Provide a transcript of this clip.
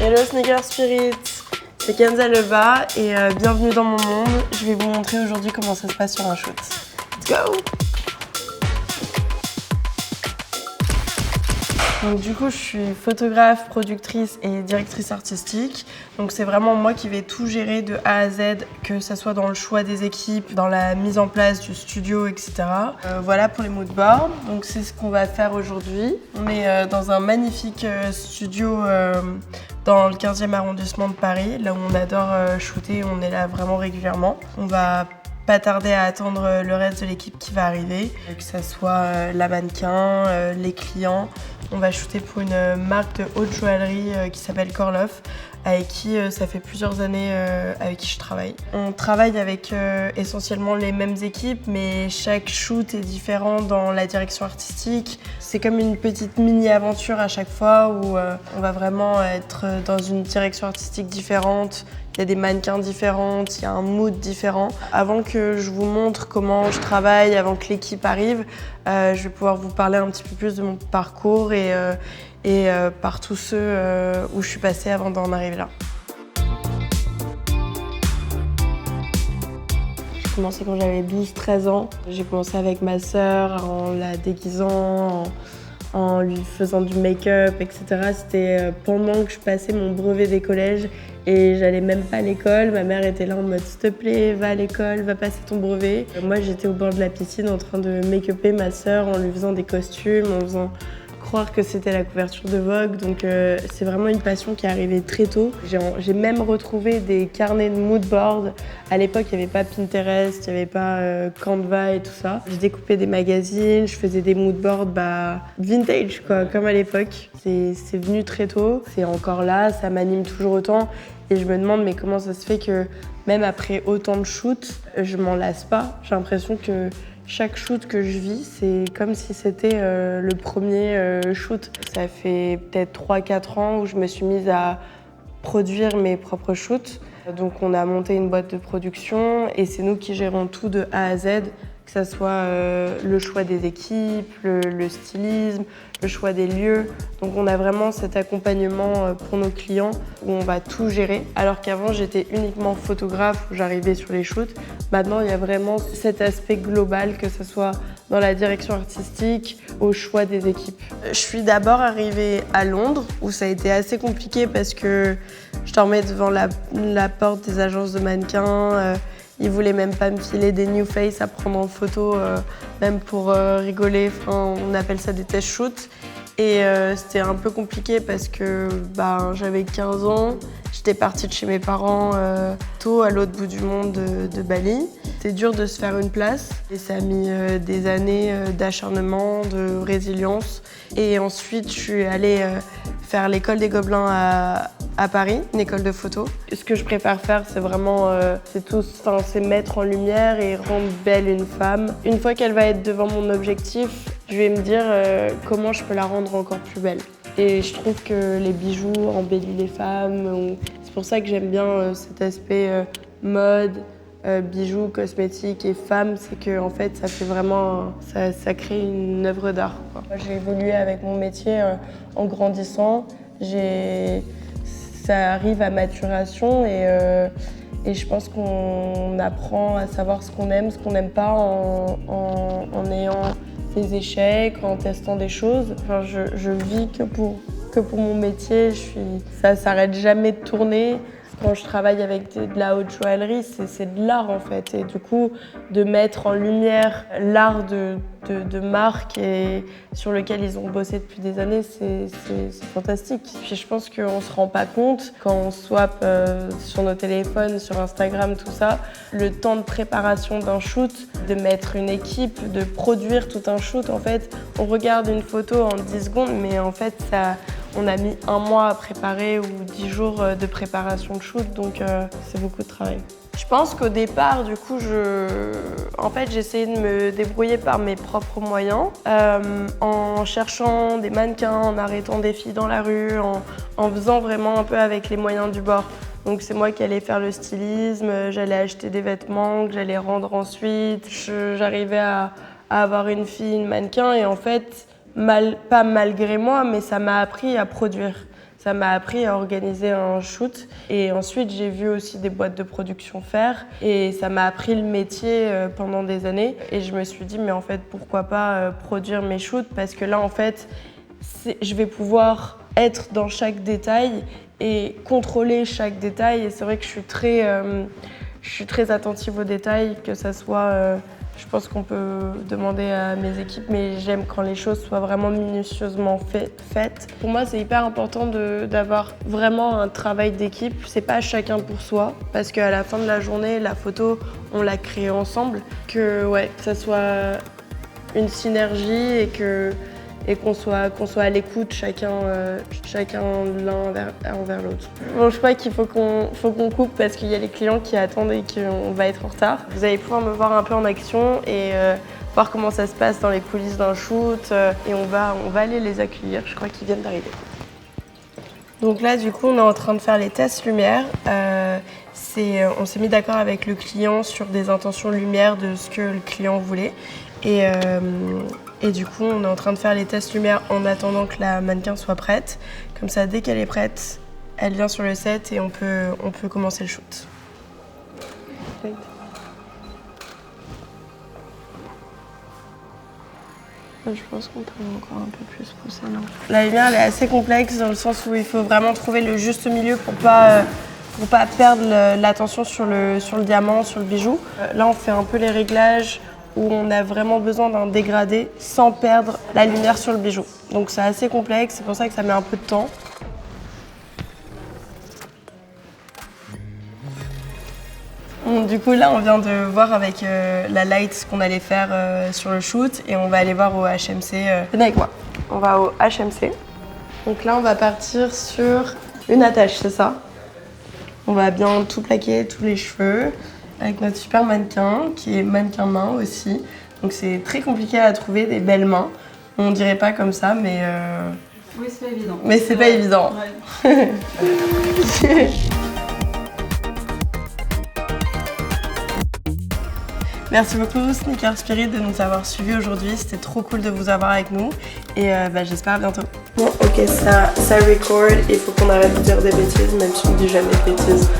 Hello Sneaker Spirit, c'est Kenza Leva et bienvenue dans mon monde. Je vais vous montrer aujourd'hui comment ça se passe sur un shoot. Let's go! Donc du coup, je suis photographe, productrice et directrice artistique. Donc c'est vraiment moi qui vais tout gérer de A à Z, que ce soit dans le choix des équipes, dans la mise en place du studio, etc. Voilà pour les moodboards. Donc c'est ce qu'on va faire aujourd'hui. On est dans un magnifique studio dans le 15e arrondissement de Paris, là où on adore shooter, on est là vraiment régulièrement. On va pas tarder à attendre le reste de l'équipe qui va arriver, que ce soit la mannequin, les clients. On va shooter pour une marque de haute joaillerie qui s'appelle Corloff, avec qui ça fait plusieurs années avec qui je travaille. On travaille avec essentiellement les mêmes équipes, mais chaque shoot est différent dans la direction artistique. C'est comme une petite mini-aventure à chaque fois où on va vraiment être dans une direction artistique différente. Il y a des mannequins différentes, il y a un mood différent. Avant que je vous montre comment je travaille, avant que l'équipe arrive, je vais pouvoir vous parler un petit peu plus de mon parcours et par tous ceux où je suis passée avant d'en arriver là. J'ai commencé quand j'avais 12-13 ans. J'ai commencé avec ma sœur en la déguisant, en lui faisant du make-up, etc. C'était pendant que je passais mon brevet des collèges et j'allais même pas à l'école. Ma mère était là en mode « s'il te plaît, va à l'école, va passer ton brevet ». Moi, j'étais au bord de la piscine en train de make-upper ma sœur en lui faisant des costumes, en faisant croire que c'était la couverture de Vogue. Donc c'est vraiment une passion qui est arrivée très tôt. J'ai même retrouvé des carnets de moodboard. À l'époque, il n'y avait pas Pinterest, il n'y avait pas Canva et tout ça. J'ai découpé des magazines, je faisais des moodboards vintage, quoi, comme à l'époque. C'est venu très tôt, c'est encore là, ça m'anime toujours autant. Et je me demande, mais comment ça se fait que même après autant de shoots, je m'en lasse pas. J'ai l'impression que chaque shoot que je vis, c'est comme si c'était le premier shoot. Ça fait peut-être 3-4 ans où je me suis mise à produire mes propres shoots. Donc on a monté une boîte de production et c'est nous qui gérons tout de A à Z, que ce soit le choix des équipes, le stylisme, le choix des lieux. Donc on a vraiment cet accompagnement pour nos clients où on va tout gérer. Alors qu'avant j'étais uniquement photographe où j'arrivais sur les shoots. Maintenant il y a vraiment cet aspect global, que ce soit dans la direction artistique, au choix des équipes. Je suis d'abord arrivée à Londres où ça a été assez compliqué parce que je dormais devant la porte des agences de mannequins. Ils voulaient même pas me filer des new face à prendre en photo, même pour rigoler. Enfin, on appelle ça des test shoots. Et c'était un peu compliqué parce que j'avais 15 ans. J'étais partie de chez mes parents tôt à l'autre bout du monde de Bali. C'était dur de se faire une place. Et ça a mis des années d'acharnement, de résilience. Et ensuite, je suis allée faire l'école des Gobelins à Paris, une école de photo. Ce que je préfère faire, c'est vraiment c'est mettre en lumière et rendre belle une femme. Une fois qu'elle va être devant mon objectif, je vais me dire comment je peux la rendre encore plus belle. Et je trouve que les bijoux embellissent les femmes. C'est pour ça que j'aime bien cet aspect mode, bijoux, cosmétiques et femmes. C'est que en fait, ça fait vraiment, ça crée une œuvre d'art, quoi. J'ai évolué avec mon métier en grandissant. Ça arrive à maturation et je pense qu'on apprend à savoir ce qu'on aime, ce qu'on n'aime pas en ayant des échecs, en testant des choses. Enfin, je vis que pour mon métier. Ça s'arrête jamais de tourner. Quand je travaille avec de la haute joaillerie, c'est de l'art en fait. Et du coup, de mettre en lumière l'art de marques et sur lequel ils ont bossé depuis des années, c'est fantastique. Puis je pense qu'on ne se rend pas compte quand on swap sur nos téléphones, sur Instagram, tout ça, le temps de préparation d'un shoot, de mettre une équipe, de produire tout un shoot. En fait, on regarde une photo en 10 secondes, mais en fait, on a mis 1 mois à préparer ou 10 jours de préparation de shoot, donc c'est beaucoup de travail. Je pense qu'au départ, du coup, j'ai essayé de me débrouiller par mes propres moyens, en cherchant des mannequins, en arrêtant des filles dans la rue, en faisant vraiment un peu avec les moyens du bord. Donc c'est moi qui allais faire le stylisme, j'allais acheter des vêtements que j'allais rendre ensuite. J'arrivais à avoir une fille, une mannequin, et en fait, pas malgré moi, mais ça m'a appris à produire. Ça m'a appris à organiser un shoot et ensuite j'ai vu aussi des boîtes de production faire et ça m'a appris le métier pendant des années et je me suis dit mais en fait pourquoi pas produire mes shoots parce que là en fait je vais pouvoir être dans chaque détail et contrôler chaque détail et c'est vrai que je suis très attentive aux détails, que ça soit je pense qu'on peut demander à mes équipes, mais j'aime quand les choses soient vraiment minutieusement faites. Pour moi, c'est hyper important d'avoir vraiment un travail d'équipe. C'est pas chacun pour soi, parce qu'à la fin de la journée, la photo, on l'a créée ensemble. Que ça soit une synergie et qu'on soit à l'écoute chacun l'un envers l'autre. Bon, je crois qu'il faut qu'on coupe parce qu'il y a les clients qui attendent et qu'on va être en retard. Vous allez pouvoir me voir un peu en action et voir comment ça se passe dans les coulisses d'un shoot et on va aller les accueillir. Je crois qu'ils viennent d'arriver. Donc là, du coup, on est en train de faire les tests lumière. On s'est mis d'accord avec le client sur des intentions lumière de ce que le client voulait. Et du coup, on est en train de faire les tests lumière en attendant que la mannequin soit prête. Comme ça, dès qu'elle est prête, elle vient sur le set et on peut commencer le shoot. Je pense qu'on peut encore un peu plus pousser, non ? La lumière, elle est assez complexe dans le sens où il faut vraiment trouver le juste milieu pour pas perdre l'attention sur le diamant, sur le bijou. Là, on fait un peu les réglages où on a vraiment besoin d'un dégradé sans perdre la lumière sur le bijou. Donc c'est assez complexe, c'est pour ça que ça met un peu de temps. Bon, du coup là on vient de voir avec la light ce qu'on allait faire sur le shoot et on va aller voir au HMC. Venez avec moi, on va au HMC. Donc là on va partir sur une attache, c'est ça? On va bien tout plaquer, tous les cheveux, avec notre super mannequin, qui est mannequin main aussi. Donc c'est très compliqué à trouver, des belles mains. On dirait pas comme ça, mais... Oui, c'est pas évident. Mais c'est pas évident. Ouais. Merci beaucoup Sneaker Spirit de nous avoir suivis aujourd'hui. C'était trop cool de vous avoir avec nous. Et j'espère à bientôt. Bon, ok, ça record. Il faut qu'on arrête de dire des bêtises, même si on ne dit jamais de bêtises.